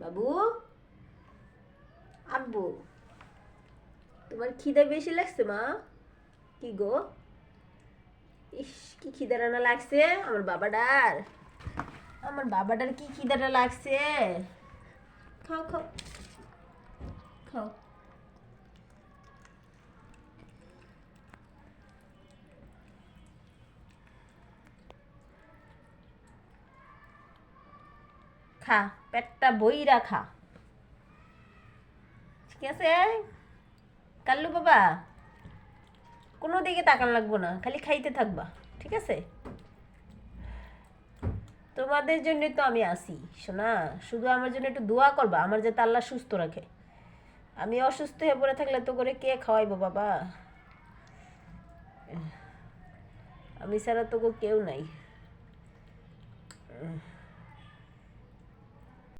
বাবু, আব্বু, তোমার খিদে বেশি লাগছে মা? কি গো? ইস, কি খিদে রান্না লাগছে আমার বাবাটার কি খিদাটা লাগছে। খাও খাও খাও। খা, পেটটা বইরা খা। ঠিক আছে কাল্লু বাবা, কোনো দিকে তাকান লাগবো না, খালি খাইতে থাকবা। ঠিক আছে, তোমাদের জন্য তো আমি আসি শোনা। শুধু আমার জন্য একটু দোয়া করবা, আমার যাতে আল্লাহ সুস্থ রাখে। আমি অসুস্থ হয়ে পড়ে থাকলে তো করে কে খাওয়াইবো বাবা? আমি ছাড়া তো কেউ নাই।